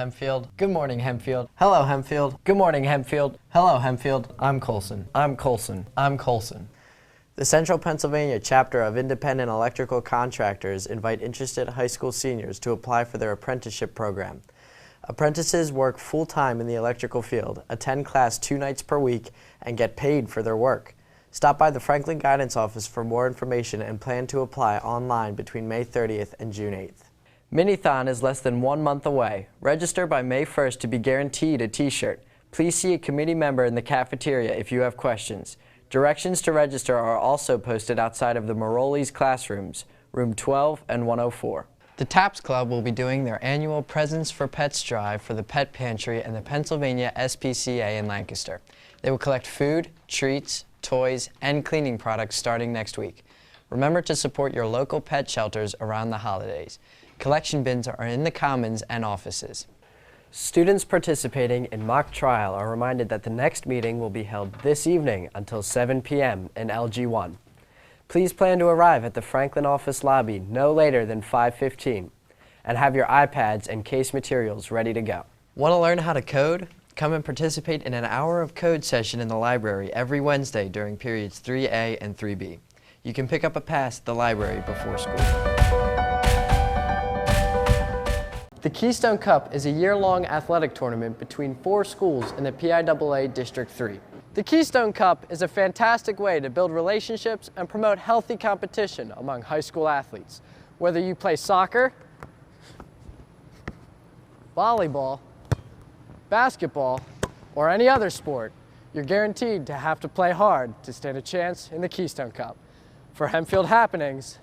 Hempfield. Good morning, Hempfield. Hello, Hempfield. Good morning, Hempfield. Hello, Hempfield. I'm Colson. I'm Colson. I'm Colson. The Central Pennsylvania chapter of Independent Electrical Contractors invite interested high school seniors to apply for their apprenticeship program. Apprentices work full-time in the electrical field, attend class 2 nights per week, and get paid for their work. Stop by the Franklin Guidance Office for more information and plan to apply online between May 30th and June 8th. Minithon is less than 1 month away. Register by May 1st to be guaranteed a t-shirt. Please see a committee member in the cafeteria if you have questions. Directions to register are also posted outside of the Maroli's classrooms, room 12 and 104. The TAPS Club will be doing their annual Presents for Pets drive for the Pet Pantry and the Pennsylvania SPCA in Lancaster. They will collect food, treats, toys, and cleaning products starting next week. Remember to support your local pet shelters around the holidays. Collection bins are in the commons and offices. Students participating in mock trial are reminded that the next meeting will be held this evening until 7 p.m. in LG1. Please plan to arrive at the Franklin office lobby no later than 5:15 and have your iPads and case materials ready to go. Want to learn how to code? Come and participate in an hour of code session in the library every Wednesday during periods 3A and 3B. You can pick up a pass at the library before school. The Keystone Cup is a year-long athletic tournament between 4 schools in the PIAA District 3. The Keystone Cup is a fantastic way to build relationships and promote healthy competition among high school athletes. Whether you play soccer, volleyball, basketball, or any other sport, you're guaranteed to have to play hard to stand a chance in the Keystone Cup. For Hempfield Happenings,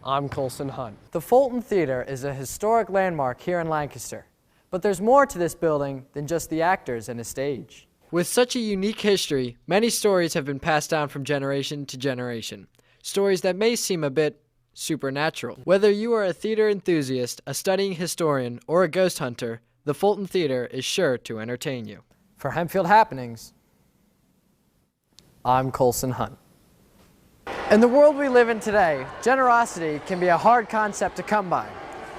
I'm Colson Hunt. The Fulton Theater is a historic landmark here in Lancaster, but there's more to this building than just the actors and a stage. With such a unique history, many stories have been passed down from generation to generation. Stories that may seem a bit supernatural. Whether you are a theater enthusiast, a studying historian, or a ghost hunter, the Fulton Theater is sure to entertain you. For Hempfield Happenings, I'm Colson Hunt. In the world we live in today, generosity can be a hard concept to come by.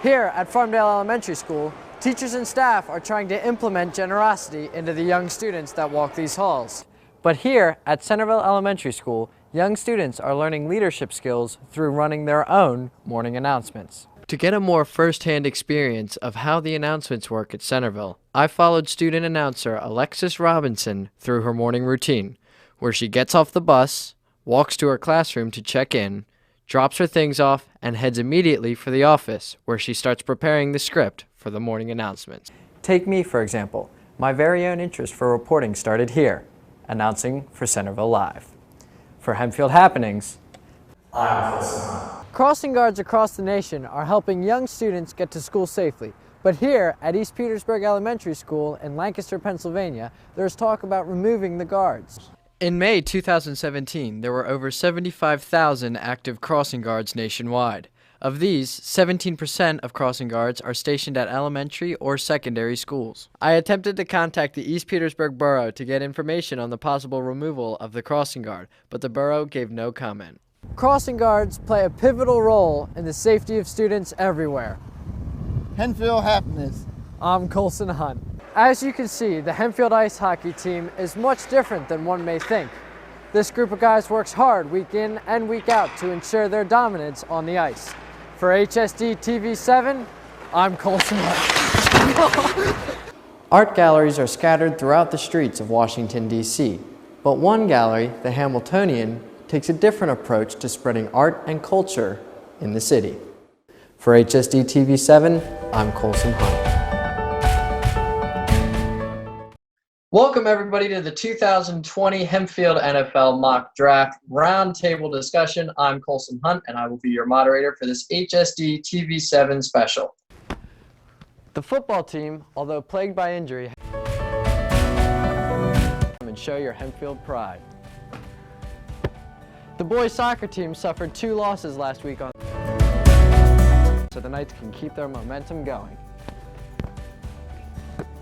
Here at Farmdale Elementary School, teachers and staff are trying to implement generosity into the young students that walk these halls. But here at Centerville Elementary School, young students are learning leadership skills through running their own morning announcements. To get a more first-hand experience of how the announcements work at Centerville, I followed student announcer Alexis Robinson through her morning routine, where she gets off the bus, walks to her classroom to check in, drops her things off, and heads immediately for the office, where she starts preparing the script for the morning announcements. Take me, for example. My very own interest for reporting started here, announcing for Centerville Live. For Hempfield Happenings, I'm Colson Hunt. Crossing guards across the nation are helping young students get to school safely. But here at East Petersburg Elementary School in Lancaster, Pennsylvania, there's talk about removing the guards. In May 2017, there were over 75,000 active crossing guards nationwide. Of these, 17% of crossing guards are stationed at elementary or secondary schools. I attempted to contact the East Petersburg Borough to get information on the possible removal of the crossing guard, but the borough gave no comment. Crossing guards play a pivotal role in the safety of students everywhere. Hempfield Happiness. I'm Colson Hunt. As you can see, the Hempfield ice hockey team is much different than one may think. This group of guys works hard week in and week out to ensure their dominance on the ice. For HSD TV7, I'm Colson Hunt. Art galleries are scattered throughout the streets of Washington, D.C., but one gallery, the Hamiltonian, takes a different approach to spreading art and culture in the city. For HSD TV7, I'm Colson Hunt. Welcome everybody to the 2020 Hempfield NFL Mock Draft Roundtable Discussion. I'm Colson Hunt and I will be your moderator for this HSD TV7 special. The football team, although plagued by injury, and show your Hempfield pride. The boys soccer team suffered 2 losses last week on so the Knights can keep their momentum going.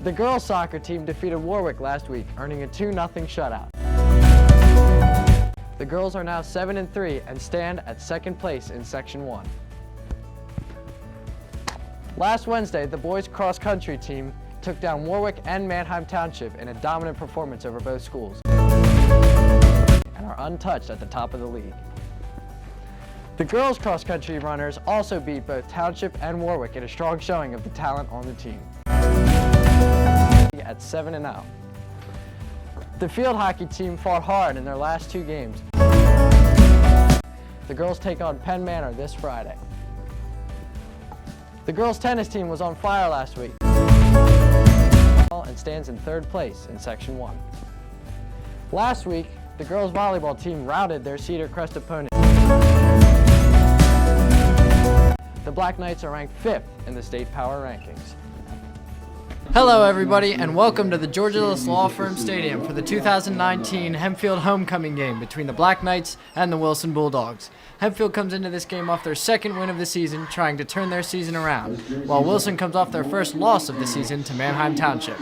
The girls soccer team defeated Warwick last week, earning a 2-0 shutout. The girls are now 7-3 and stand at second place in Section 1. Last Wednesday, the boys cross-country team took down Warwick and Manheim Township in a dominant performance over both schools and are untouched at the top of the league. The girls cross-country runners also beat both Township and Warwick in a strong showing of the talent on the team at 7-0. The field hockey team fought hard in their last 2 games. The girls take on Penn Manor this Friday. The girls tennis team was on fire last week and stands in 3rd place in Section 1. Last week, the girls volleyball team routed their Cedar Crest opponent. The Black Knights are ranked 5th in the state power rankings. Hello everybody and welcome to the Georgia Lewis Law Firm Stadium for the 2019 Hempfield homecoming game between the Black Knights and the Wilson Bulldogs. Hempfield comes into this game off their 2nd win of the season, trying to turn their season around, while Wilson comes off their first loss of the season to Manheim Township.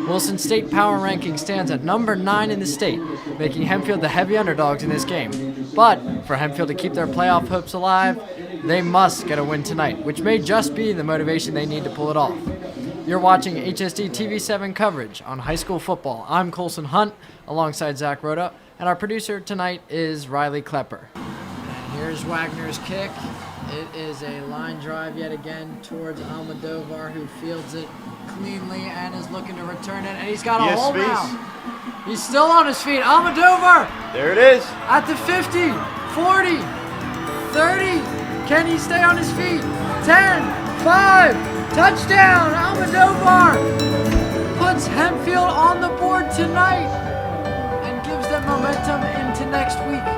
Wilson's state power ranking stands at number 9 in the state, making Hempfield the heavy underdogs in this game. But for Hempfield to keep their playoff hopes alive, they must get a win tonight, which may just be the motivation they need to pull it off. You're watching HSD TV7 coverage on high school football. I'm Colson Hunt alongside Zach Rhoda, and our producer tonight is Riley Klepper. And here's Wagner's kick. It is a line drive yet again towards Almodovar, who fields it cleanly and is looking to return it, and he's got a hole now. He's still on his feet. Almodovar! There it is. At the 50, 40, 30. Can he stay on his feet? 10, 5. Touchdown! Almodovar puts Hempfield on the board tonight and gives them momentum into next week.